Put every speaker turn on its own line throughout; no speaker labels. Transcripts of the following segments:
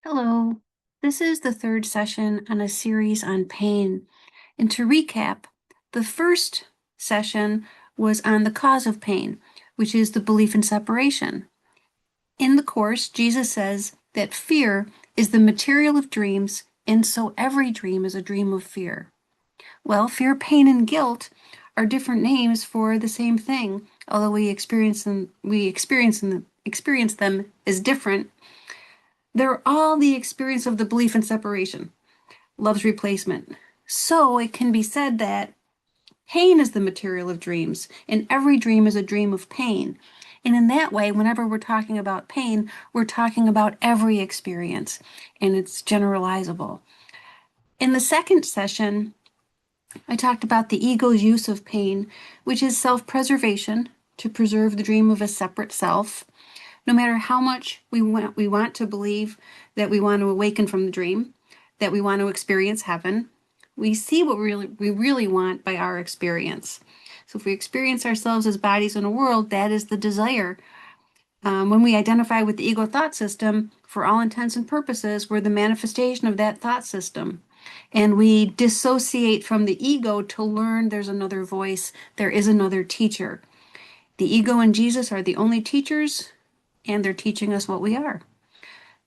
Hello, this is the third session on a series on pain. And to recap, the first session was on the cause of pain, which is the belief in separation. In the Course, Jesus says that fear is the material of dreams, and so every dream is a dream of fear. Well, fear, pain, and guilt are different names for the same thing, although we experience them as different. They're all the experience of the belief in separation, love's replacement. So it can be said that pain is the material of dreams, and every dream is a dream of pain. And in that way, whenever we're talking about pain, we're talking about every experience, and it's generalizable. In the second session, I talked about the ego's use of pain, which is self-preservation, to preserve the dream of a separate self. No matter how much we want to believe that we want to awaken from the dream, that we want to experience heaven, we see what we really want by our experience. So if we experience ourselves as bodies in a world, that is the desire. When we identify with the ego thought system, for all intents and purposes, we're the manifestation of that thought system. And we dissociate from the ego to learn there's another voice, there is another teacher. The ego and Jesus are the only teachers, and they're teaching us what we are.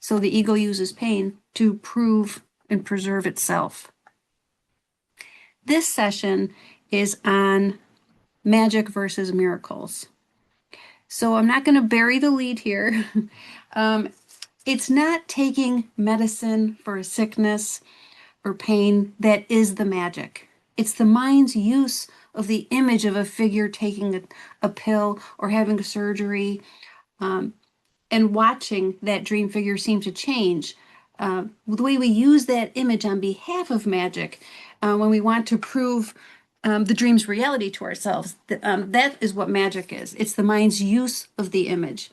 So the ego uses pain to prove and preserve itself. This session is on magic versus miracles. So I'm not going to bury the lead here. It's not taking medicine for a sickness or pain that is the magic. It's the mind's use of the image of a figure taking a pill or having a surgery, and watching that dream figure seem to change. The way we use that image on behalf of magic, when we want to prove the dream's reality to ourselves, that is what magic is. It's the mind's use of the image,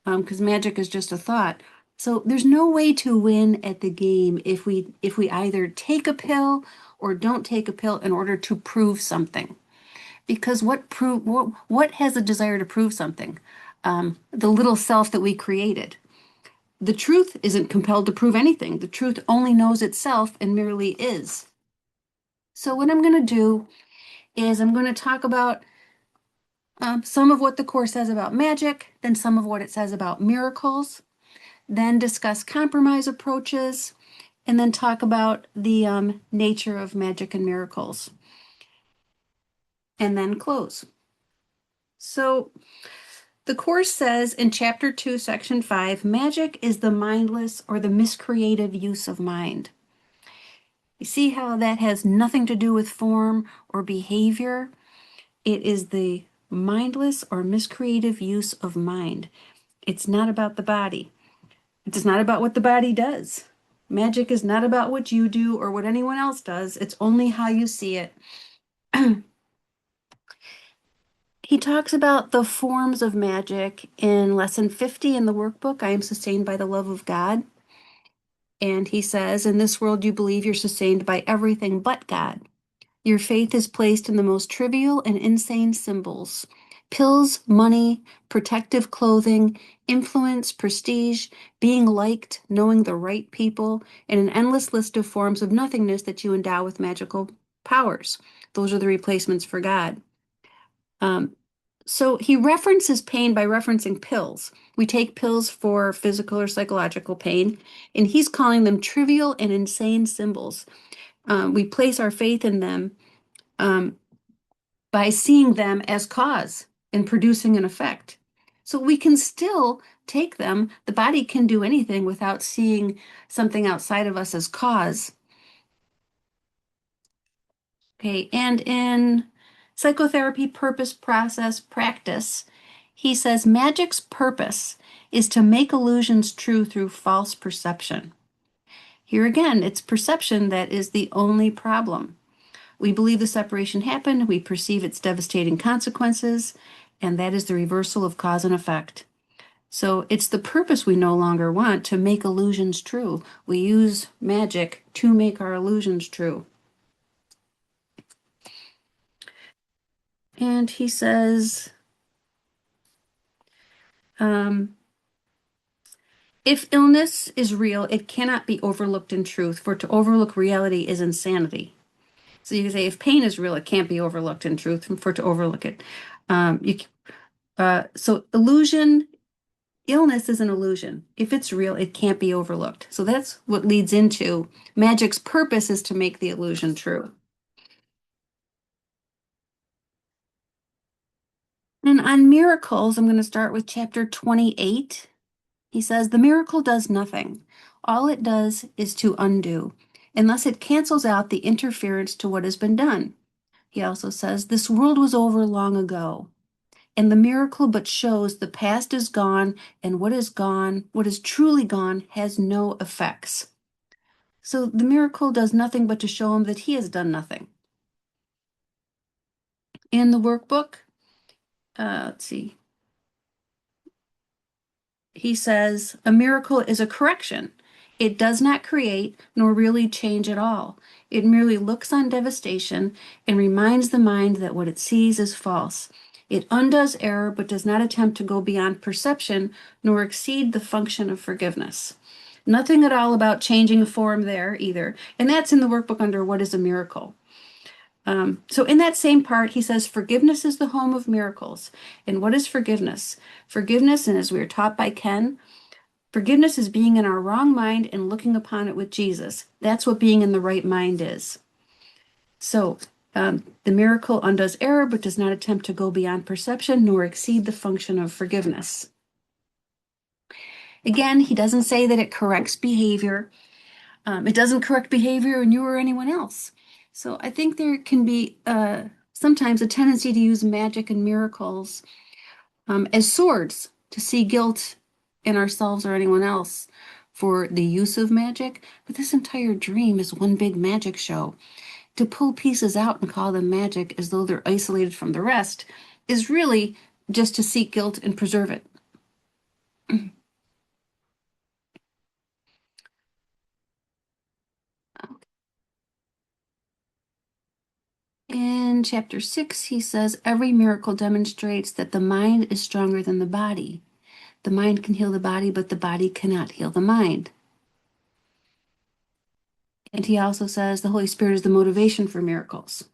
because magic is just a thought. So there's no way to win at the game if we either take a pill or don't take a pill in order to prove something. Because what has a desire to prove something? The little self that we created. The truth isn't compelled to prove anything. The truth only knows itself and merely is. So what I'm going to do is I'm going to talk about some of what the Course says about magic, then some of what it says about miracles, then discuss compromise approaches, and then talk about the nature of magic and miracles, and then close. So the Course says in Chapter 2, Section 5, magic is the mindless or the miscreative use of mind. You see how that has nothing to do with form or behavior? It is the mindless or miscreative use of mind. It's not about the body. It's not about what the body does. Magic is not about what you do or what anyone else does. It's only how you see it. He talks about the forms of magic in lesson 50 in the workbook, I am sustained by the love of God. And he says, in this world you believe you're sustained by everything but God. Your faith is placed in the most trivial and insane symbols. Pills, money, protective clothing, influence, prestige, being liked, knowing the right people, and an endless list of forms of nothingness that you endow with magical powers. Those are the replacements for God. So he references pain by referencing pills. We take pills for physical or psychological pain, and he's calling them trivial and insane symbols. We place our faith in them by seeing them as cause and producing an effect. So we can still take them. The body can do anything without seeing something outside of us as cause. Okay, and in psychotherapy purpose process practice, he says magic's purpose is to make illusions true through false perception. Here again, it's perception that is the only problem. We believe the separation happened, we perceive its devastating consequences, and that is the reversal of cause and effect. So it's the purpose we no longer want, to make illusions true. We use magic to make our illusions true. And he says, If illness is real, it cannot be overlooked in truth, for to overlook reality is insanity. So you can say if pain is real, it can't be overlooked in truth, for to overlook it. You so illusion, illness is an illusion. If it's real, it can't be overlooked. So that's what leads into magic's purpose is to make the illusion true. And on miracles, I'm going to start with chapter 28. He says, the miracle does nothing. All it does is to undo, unless it cancels out the interference to what has been done. He also says, this world was over long ago, and the miracle but shows the past is gone, and what is gone, what is truly gone, has no effects. So the miracle does nothing but to show him that he has done nothing. In the workbook, let's see, he says, a miracle is a correction. It does not create nor really change at all. It merely looks on devastation and reminds the mind that what it sees is false. It undoes error but does not attempt to go beyond perception nor exceed the function of forgiveness. Nothing at all about changing a form there either. And that's in the workbook under What is a Miracle? So in that same part, he says, forgiveness is the home of miracles. And what is forgiveness? Forgiveness, and as we were taught by Ken, forgiveness is being in our wrong mind and looking upon it with Jesus. That's what being in the right mind is. So the miracle undoes error, but does not attempt to go beyond perception nor exceed the function of forgiveness. Again, he doesn't say that it corrects behavior. It doesn't correct behavior in you or anyone else. So I think there can be sometimes a tendency to use magic and miracles as swords to see guilt in ourselves or anyone else for the use of magic. But this entire dream is one big magic show. To pull pieces out and call them magic as though they're isolated from the rest is really just to seek guilt and preserve it. In chapter 6, he says, every miracle demonstrates that the mind is stronger than the body. The mind can heal the body, but the body cannot heal the mind. And he also says the Holy Spirit is the motivation for miracles.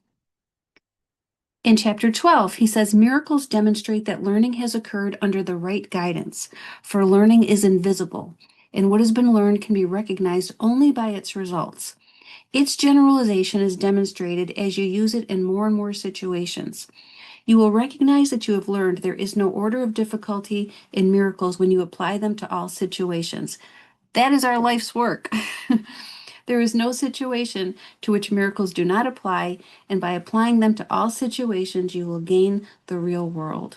In chapter 12, he says miracles demonstrate that learning has occurred under the right guidance, for learning is invisible, and what has been learned can be recognized only by its results. Its generalization is demonstrated as you use it in more and more situations. You will recognize that you have learned there is no order of difficulty in miracles when you apply them to all situations. That is our life's work. There is no situation to which miracles do not apply, and by applying them to all situations, you will gain the real world.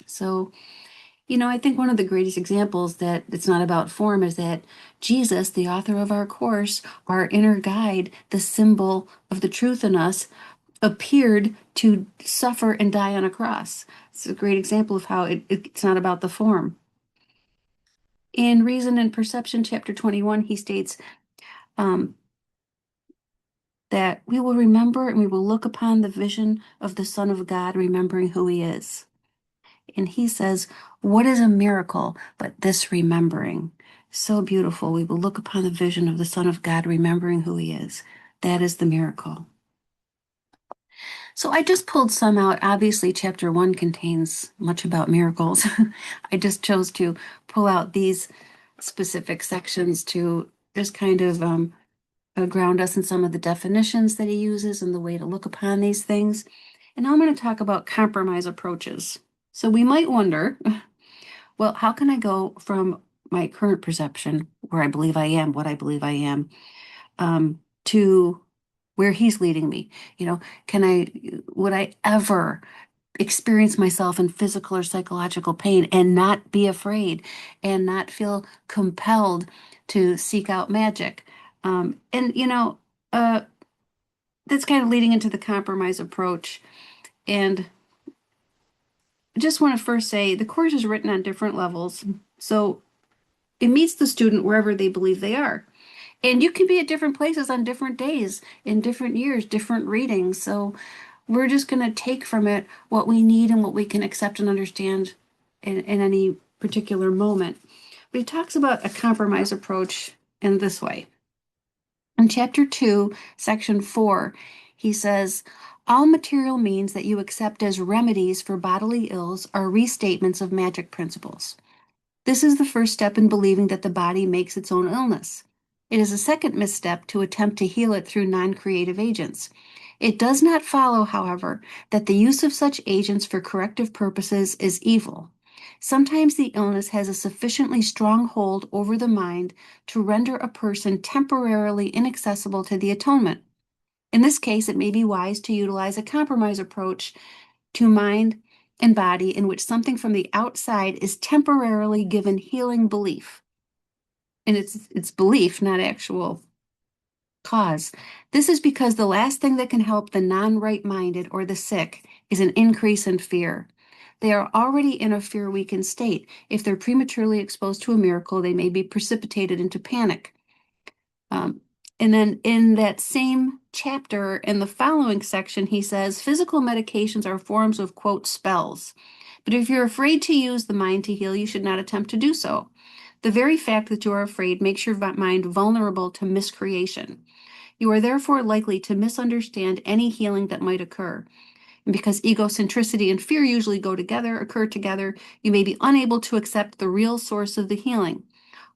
So, I think one of the greatest examples that it's not about form is that Jesus, the author of our course, our inner guide, the symbol of the truth in us, appeared to suffer and die on a cross. It's a great example of how it's not about the form. In Reason and Perception, chapter 21, he states that we will remember and we will look upon the vision of the Son of God, remembering who he is. And he says, what is a miracle but this remembering? So beautiful. We will look upon the vision of the Son of God, remembering who he is. That is the miracle. So I just pulled some out. Obviously, chapter 1 contains much about miracles. I just chose to pull out these specific sections to just kind of ground us in some of the definitions that he uses and the way to look upon these things. And now I'm going to talk about compromise approaches. So we might wonder, well, how can I go from my current perception, where I believe I am, what I believe I am, to where he's leading me? Would I ever experience myself in physical or psychological pain and not be afraid and not feel compelled to seek out magic? That's kind of leading into the compromise approach. And I just want to first say the course is written on different levels. So it meets the student wherever they believe they are. And you can be at different places on different days, in different years, different readings. So we're just going to take from it what we need and what we can accept and understand in any particular moment. he talks about a compromise approach in this way. In chapter 2, section 4, he says, all material means that you accept as remedies for bodily ills are restatements of magic principles. This is the first step in believing that the body makes its own illness. It is a second misstep to attempt to heal it through non-creative agents. It does not follow, however, that the use of such agents for corrective purposes is evil. Sometimes the illness has a sufficiently strong hold over the mind to render a person temporarily inaccessible to the atonement. In this case, it may be wise to utilize a compromise approach to mind and body in which something from the outside is temporarily given healing belief. And it's belief, not actual cause. This is because the last thing that can help the non-right-minded or the sick is an increase in fear. They are already in a fear-weakened state. If they're prematurely exposed to a miracle, they may be precipitated into panic. And then in that same chapter, in the following section, he says, physical medications are forms of, quote, spells. But if you're afraid to use the mind to heal, you should not attempt to do so. The very fact that you are afraid makes your mind vulnerable to miscreation. You are therefore likely to misunderstand any healing that might occur. And because egocentricity and fear usually occur together, you may be unable to accept the real source of the healing.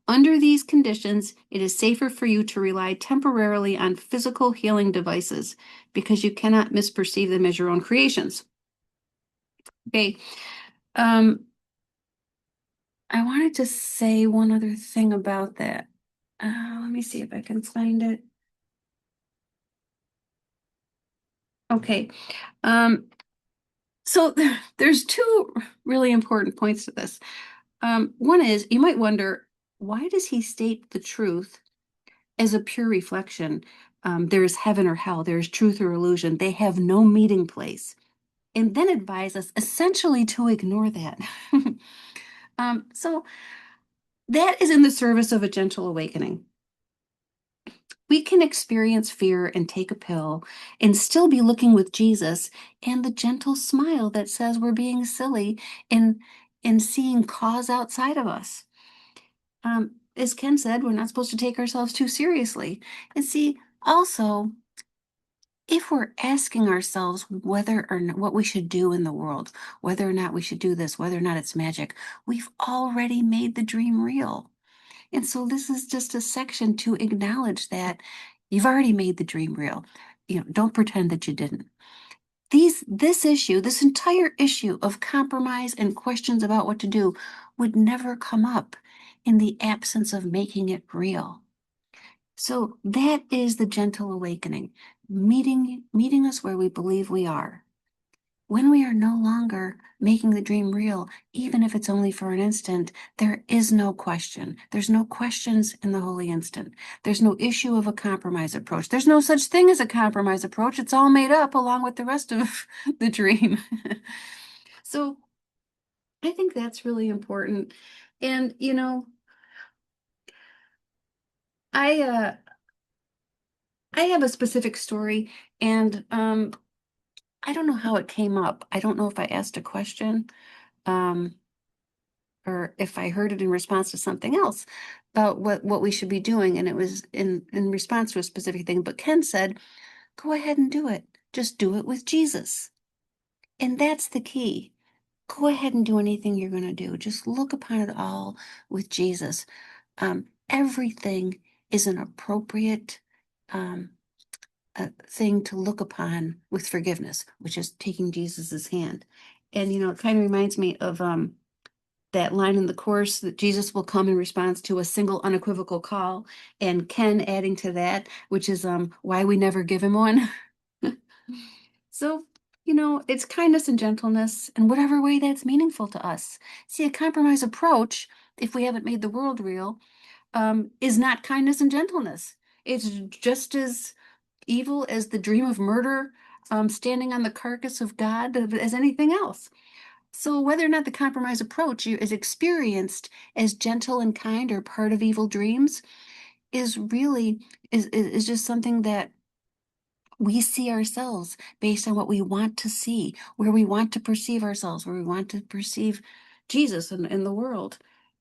Under these conditions, it is safer for you to rely temporarily on physical healing devices because you cannot misperceive them as your own creations. Okay. I wanted to say one other thing about that. Let me see if I can find it. Okay. So there's two really important points to this. One is you might wonder, why does he state the truth as a pure reflection? There is heaven or hell, there is truth or illusion. They have no meeting place. And then advise us essentially to ignore that. So that is in the service of a gentle awakening. We can experience fear and take a pill and still be looking with Jesus and the gentle smile that says we're being silly and seeing cause outside of us. As Ken said, we're not supposed to take ourselves too seriously. And see, also, if we're asking ourselves whether or not what we should do in the world, whether or not we should do this, whether or not it's magic, we've already made the dream real. And so this is just a section to acknowledge that you've already made the dream real. Don't pretend that you didn't. This entire issue of compromise and questions about what to do would never come up in the absence of making it real. So that is the gentle awakening, meeting us where we believe we are. When we are no longer making the dream real, even if it's only for an instant, there is no question. There's no questions in the holy instant. There's no issue of a compromise approach. There's no such thing as a compromise approach. It's all made up along with the rest of the dream. So I think that's really important. And, I I have a specific story, and I don't know how it came up. I don't know if I asked a question, um, or if I heard it in response to something else about what we should be doing, and it was in response to a specific thing. But Ken said, "Go ahead and do it. Just do it with Jesus." And that's the key. Go ahead and do anything you're going to do. Just look upon it all with Jesus. Everything is an appropriate thing to look upon with forgiveness, which is taking Jesus's hand. And it kind of reminds me of that line in the course that Jesus will come in response to a single unequivocal call, and Ken adding to that, which is why we never give him one. So, it's kindness and gentleness in whatever way that's meaningful to us. See, a compromise approach, if we haven't made the world real, is not kindness and gentleness. It's just as evil as the dream of murder, standing on the carcass of God, as anything else. So whether or not the compromise approach is experienced as gentle and kind or part of evil dreams is really is just something that we see ourselves based on what we want to see, where we want to perceive ourselves, where we want to perceive Jesus in the world.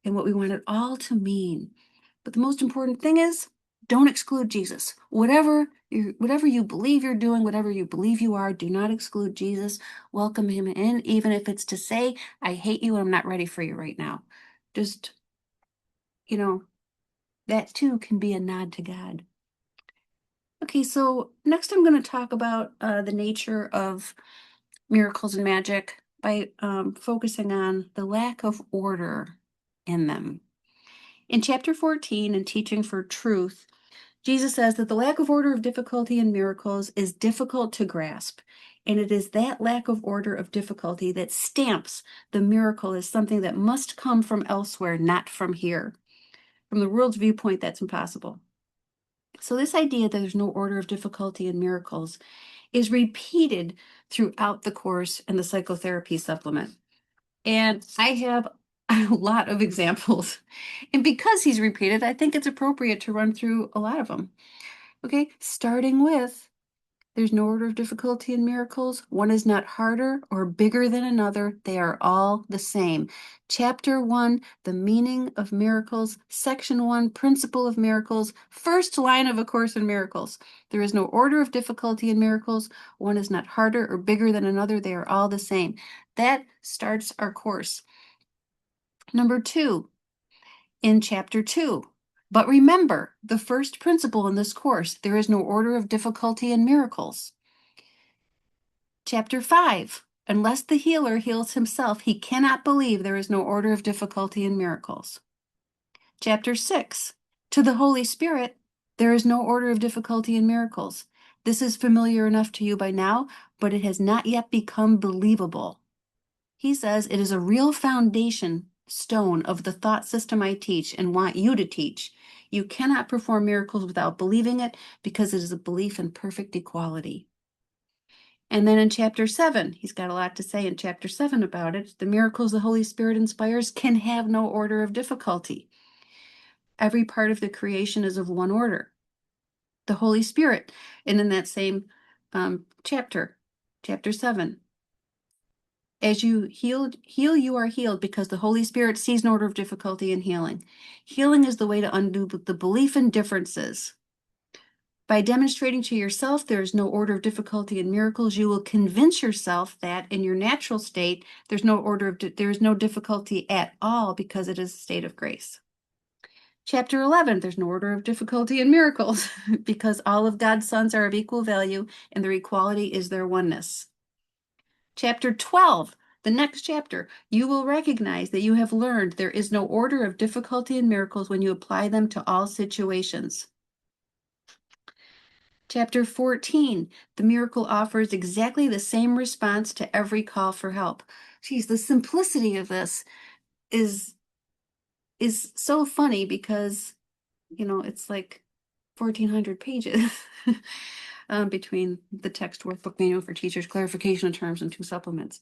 and what we want it all to mean. But the most important thing is, don't exclude Jesus. Whatever you believe you're doing, whatever you believe you are, do not exclude Jesus. Welcome him in, even if it's to say, I hate you and I'm not ready for you right now. Just, that too can be a nod to God. Okay, so next I'm going to talk about the nature of miracles and magic by focusing on the lack of order in them. In chapter 14, in Teaching for Truth, Jesus says that the lack of order of difficulty in miracles is difficult to grasp. And it is that lack of order of difficulty that stamps the miracle as something that must come from elsewhere, not from here. From the world's viewpoint, that's impossible. So this idea that there's no order of difficulty in miracles is repeated throughout the course and the psychotherapy supplement. And I have a lot of examples. And because he's repeated, I think it's appropriate to run through a lot of them. Okay, starting with, there's no order of difficulty in miracles. One is not harder or bigger than another. They are all the same. Chapter 1, the meaning of miracles. Section 1, principle of miracles. First line of A Course in Miracles. There is no order of difficulty in miracles. One is not harder or bigger than another. They are all the same. That starts our course. Number 2, in chapter 2. But remember, the first principle in this course, there is no order of difficulty in miracles. Chapter 5, unless the healer heals himself, he cannot believe there is no order of difficulty in miracles. Chapter 6, to the Holy Spirit, there is no order of difficulty in miracles. This is familiar enough to you by now, but it has not yet become believable. He says it is a real foundation stone of the thought system I teach and want you to teach. You cannot perform miracles without believing it because it is a belief in perfect equality. And then in chapter 7, he's got a lot to say in chapter 7 about it. The miracles the Holy Spirit inspires can have no order of difficulty. Every part of the creation is of one order. The Holy Spirit, and in that same chapter 7, as you heal, you are healed because the Holy Spirit sees no order of difficulty in healing. Healing is the way to undo the belief in differences. By demonstrating to yourself there is no order of difficulty in miracles, you will convince yourself that in your natural state, there is no difficulty at all because it is a state of grace. Chapter 11, there's no order of difficulty in miracles because all of God's sons are of equal value and their equality is their oneness. Chapter 12, the next chapter, you will recognize that you have learned there is no order of difficulty in miracles when you apply them to all situations. Chapter 14, the miracle offers exactly the same response to every call for help. Geez, the simplicity of this is so funny because, it's like 1,400 pages between the text workbook manual for teachers, clarification of terms, and 2 supplements.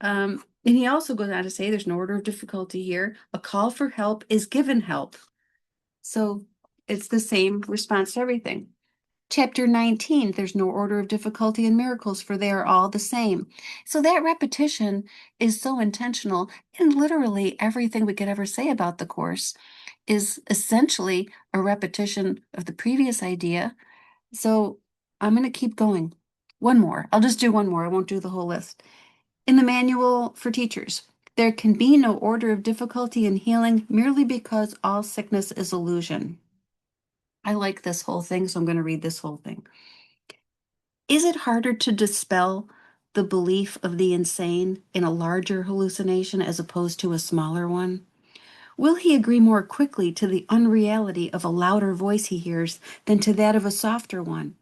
And he also goes on to say there's no order of difficulty here. A call for help is given help. So it's the same response to everything. Chapter 19, there's no order of difficulty in miracles, for they are all the same. So that repetition is so intentional, and literally everything we could ever say about the course is essentially a repetition of the previous idea. So I'm going to keep going. One more. I'll just do one more. I won't do the whole list. In the manual for teachers, there can be no order of difficulty in healing merely because all sickness is illusion. I like this whole thing, so I'm going to read this whole thing. Is it harder to dispel the belief of the insane in a larger hallucination as opposed to a smaller one? Will he agree more quickly to the unreality of a louder voice he hears than to that of a softer one?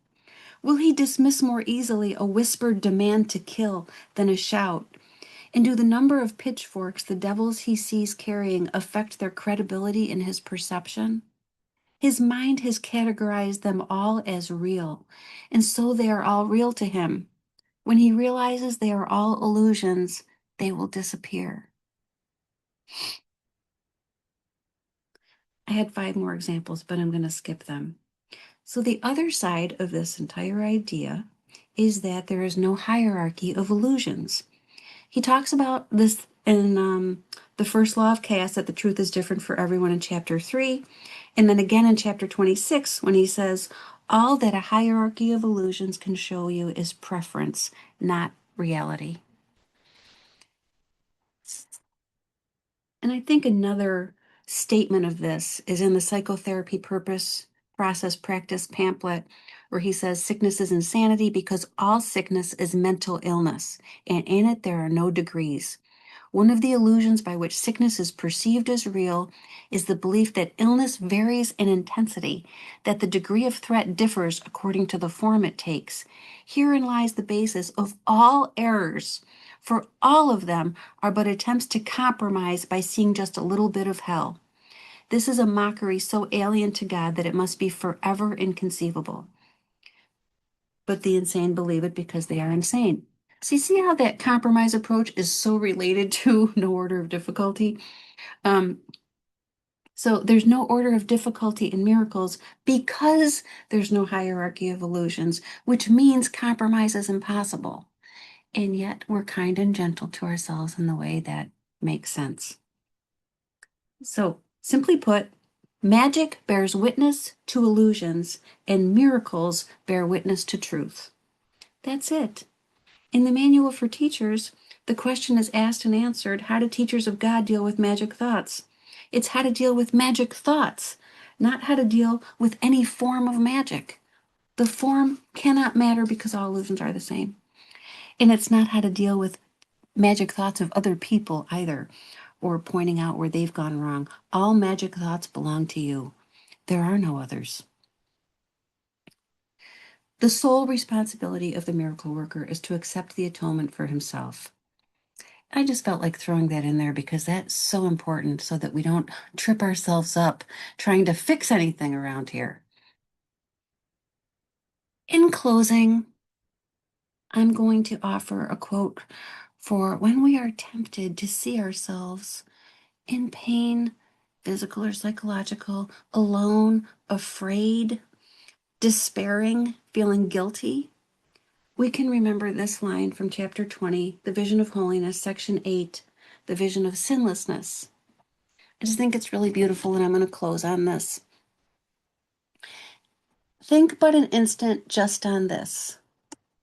Will he dismiss more easily a whispered demand to kill than a shout? And do the number of pitchforks the devils he sees carrying affect their credibility in his perception? His mind has categorized them all as real, and so they are all real to him. When he realizes they are all illusions, they will disappear. I had 5 more examples, but I'm going to skip them. So the other side of this entire idea is that there is no hierarchy of illusions. He talks about this in The first law of chaos, that the truth is different for everyone, in chapter 3. And then again in chapter 26, when he says, all that a hierarchy of illusions can show you is preference, not reality. And I think another statement of this is in the Psychotherapy Purpose Process Practice pamphlet, where he says sickness is insanity because all sickness is mental illness, and in it there are no degrees. One of the illusions by which sickness is perceived as real is the belief that illness varies in intensity, that the degree of threat differs according to the form it takes. Herein lies the basis of all errors, for all of them are but attempts to compromise by seeing just a little bit of hell. This is a mockery so alien to God that it must be forever inconceivable. But the insane believe it because they are insane. So you see how that compromise approach is so related to no order of difficulty? Um, so there's no order of difficulty in miracles because there's no hierarchy of illusions, which means compromise is impossible. And yet we're kind and gentle to ourselves in the way that makes sense. So simply put, magic bears witness to illusions and miracles bear witness to truth. That's it. In the Manual for Teachers, the question is asked and answered, how do teachers of God deal with magic thoughts? It's how to deal with magic thoughts, not how to deal with any form of magic. The form cannot matter because all illusions are the same. And it's not how to deal with magic thoughts of other people either, or pointing out where they've gone wrong. All magic thoughts belong to you. There are no others. The sole responsibility of the miracle worker is to accept the atonement for himself. I just felt like throwing that in there because that's so important so that we don't trip ourselves up trying to fix anything around here. In closing, I'm going to offer a quote for when we are tempted to see ourselves in pain, physical or psychological, alone, afraid, despairing, feeling guilty. We can remember this line from chapter 20, The Vision of Holiness, section 8, The Vision of Sinlessness. I just think it's really beautiful, and I'm going to close on this. Think but an instant just on this.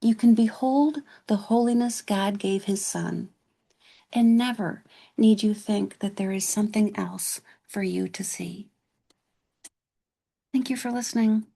You can behold the holiness God gave his Son, and never need you think that there is something else for you to see. Thank you for listening.